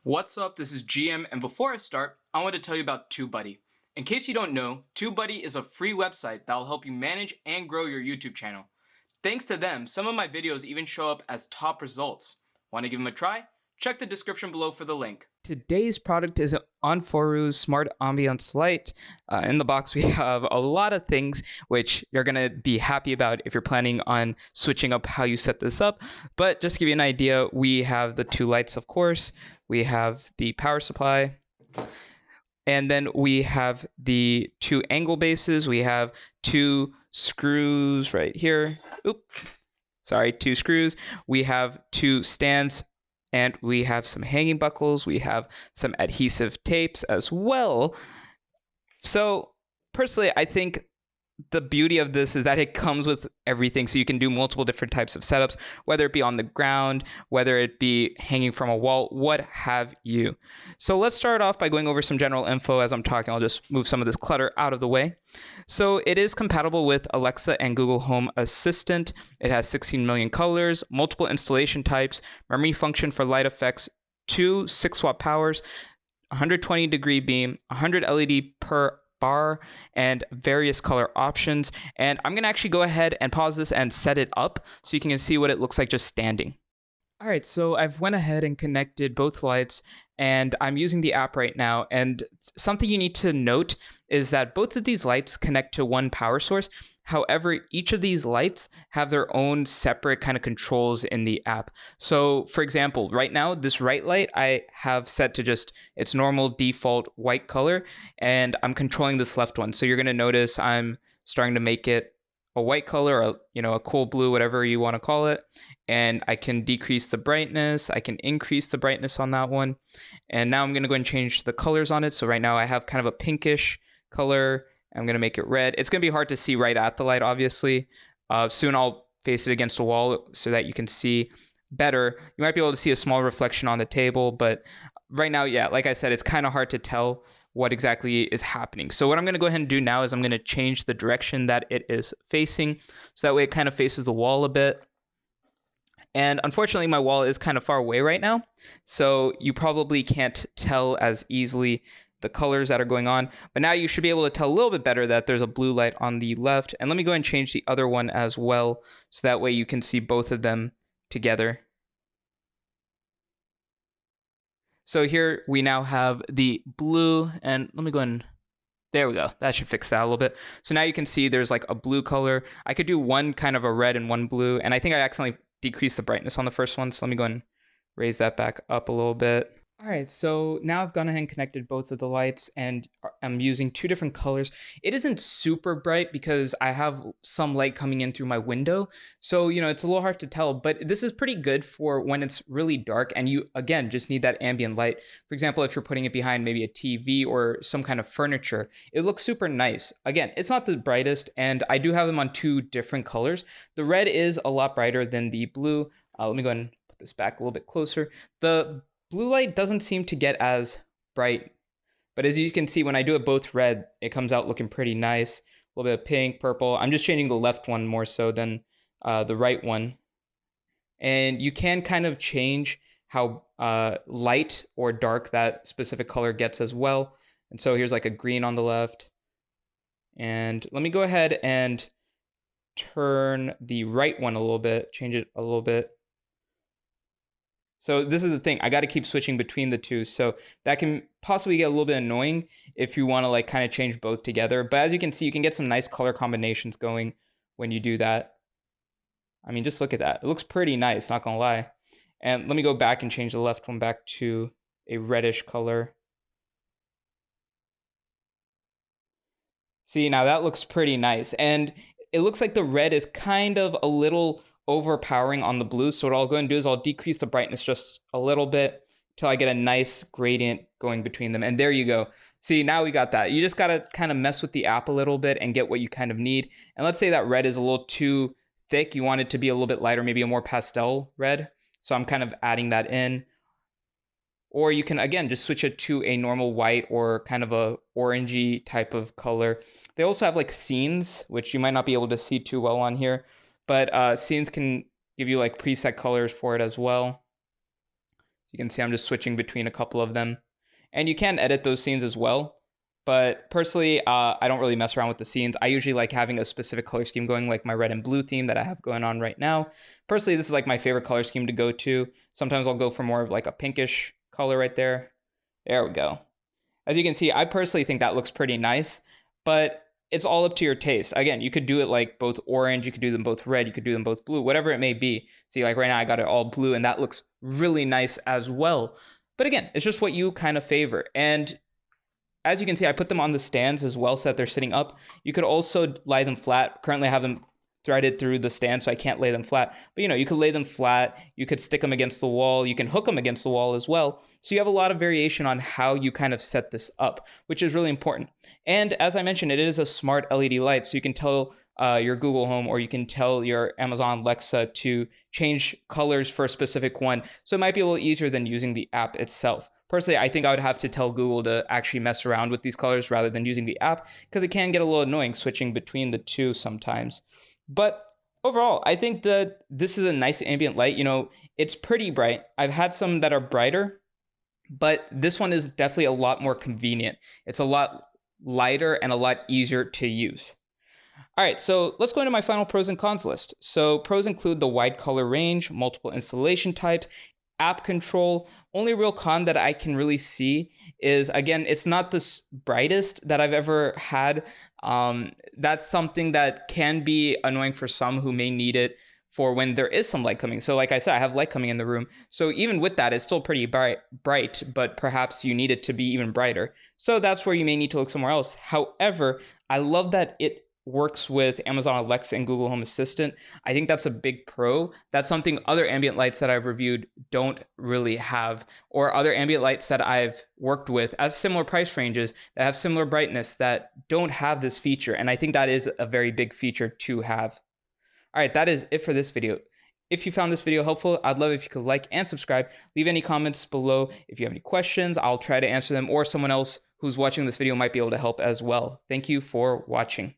What's up, this is GM, and before I start, I want to tell you about TubeBuddy. In case you don't know, TubeBuddy is a free website that will help you manage and grow your YouTube channel. Thanks to them, some of my videos even show up as top results. Want to give them a try? Check the description below for the link. Today's product is Onforu's Smart Ambiance light. In the box we have a lot of things which you're going to be happy about if you're planning on switching up how you set this up. But just to give you an idea, we have the two lights, of course. We have the power supply. And then we have the two angle bases. We have two screws right here. Two screws. We have two stands. And we have some hanging buckles. We have some adhesive tapes as well. So personally, I think the beauty of this is that it comes with everything. So you can do multiple different types of setups, whether it be on the ground, whether it be hanging from a wall, what have you. So let's start off by going over some general info. As I'm talking, I'll just move some of this clutter out of the way. So it is compatible with Alexa and Google Home Assistant. It has 16 million colors, multiple installation types, memory function for light effects, two 6-watt powers, 120-degree beam, 100 LED per bar, and various color options. And I'm going to actually go ahead and pause this and set it up so you can see what it looks like just standing. All right, so I've went ahead and connected both lights, and I'm using the app right now. And something you need to note is that both of these lights connect to one power source. However, each of these lights have their own separate kind of controls in the app. So for example, right now, this right light I have set to just its normal default white color, and I'm controlling this left one. So you're going to notice I'm starting to make it a white color, or a cool blue, whatever you want to call it. And I can decrease the brightness, I can increase the brightness on that one. And now I'm going to go and change the colors on it. So right now I have kind of a pinkish color. I'm going to make it red. It's going to be hard to see right at the light, obviously. Soon I'll face it against a wall so that you can see better. You might be able to see a small reflection on the table, but right now, yeah, like I said, it's kind of hard to tell what exactly is happening. So what I'm going to go ahead and do now is I'm going to change the direction that it is facing. So that way it kind of faces the wall a bit. And unfortunately, my wall is kind of far away right now, so you probably can't tell as easily the colors that are going on. But now you should be able to tell a little bit better that there's a blue light on the left. And let me go and change the other one as well, so that way you can see both of them together. So here we now have the blue, and let me go and there we go. That should fix that a little bit. So now you can see there's like a blue color. I could do one kind of a red and one blue, and I think I accidentally decrease the brightness on the first one, so let me go and raise that back up a little bit. All right, so now I've gone ahead and connected both of the lights, and I'm using two different colors. It isn't super bright because I have some light coming in through my window, so it's a little hard to tell, but this is pretty good for when it's really dark and you again just need that ambient light. For example, if you're putting it behind maybe a TV or some kind of furniture, it looks super nice. Again, it's not the brightest, and I do have them on two different colors. The red is a lot brighter than the blue. Let me go ahead and put this back a little bit closer. The blue light doesn't seem to get as bright, but as you can see, when I do it both red, it comes out looking pretty nice. A little bit of pink, purple. I'm just changing the left one more so than the right one. And you can kind of change how light or dark that specific color gets as well. And so here's like a green on the left. And let me go ahead and turn the right one a little bit, change it a little bit. So this is the thing, I got to keep switching between the two, so that can possibly get a little bit annoying if you want to like kind of change both together. But as you can see, you can get some nice color combinations going when you do that. I mean, just look at that. It looks pretty nice, not gonna lie. And let me go back and change the left one back to a reddish color. See, now that looks pretty nice. And it looks like the red is kind of a little overpowering on the blue. So what I'll go and do is I'll decrease the brightness just a little bit till I get a nice gradient going between them. And there you go. See, now we got that. You just got to kind of mess with the app a little bit and get what you kind of need. And let's say that red is a little too thick. You want it to be a little bit lighter, maybe a more pastel red. So I'm kind of adding that in. Or you can, again, just switch it to a normal white or kind of a orangey type of color. They also have like scenes, which you might not be able to see too well on here. but scenes can give you like preset colors for it as well. You can see I'm just switching between a couple of them. And you can edit those scenes as well. But personally, I don't really mess around with the scenes. I usually like having a specific color scheme going, like my red and blue theme that I have going on right now. Personally, this is like my favorite color scheme to go to. Sometimes I'll go for more of like a pinkish color right there. There we go. As you can see, I personally think that looks pretty nice, but it's all up to your taste. Again, you could do it like both orange, you could do them both red, you could do them both blue, whatever it may be. See, like right now I got it all blue, and that looks really nice as well. But again, it's just what you kind of favor. And as you can see, I put them on the stands as well so that they're sitting up. You could also lie them flat. Currently I have them threaded through the stand, so I can't lay them flat. But you could lay them flat. You could stick them against the wall. You can hook them against the wall as well. So you have a lot of variation on how you kind of set this up, which is really important. And as I mentioned, it is a smart LED light, so you can tell your Google Home, or you can tell your Amazon Alexa to change colors for a specific one. So it might be a little easier than using the app itself. Personally, I think I would have to tell Google to actually mess around with these colors rather than using the app, because it can get a little annoying switching between the two sometimes. But overall, I think that this is a nice ambient light. It's pretty bright. I've had some that are brighter, but this one is definitely a lot more convenient. It's a lot lighter and a lot easier to use. All right, so let's go into my final pros and cons list. So pros include the wide color range, multiple installation types, app control. Only real con that I can really see is, again, it's not the brightest that I've ever had. That's something that can be annoying for some who may need it for when there is some light coming. So like I said, I have light coming in the room. So even with that, it's still pretty bright, but perhaps you need it to be even brighter. So that's where you may need to look somewhere else. However, I love that it works with Amazon Alexa and Google Home Assistant. I think that's a big pro. That's something other ambient lights that I've reviewed don't really have, or other ambient lights that I've worked with at similar price ranges that have similar brightness that don't have this feature. And I think that is a very big feature to have. All right, that is it for this video. If you found this video helpful, I'd love if you could like and subscribe. Leave any comments below. If you have any questions, I'll try to answer them, or someone else who's watching this video might be able to help as well. Thank you for watching.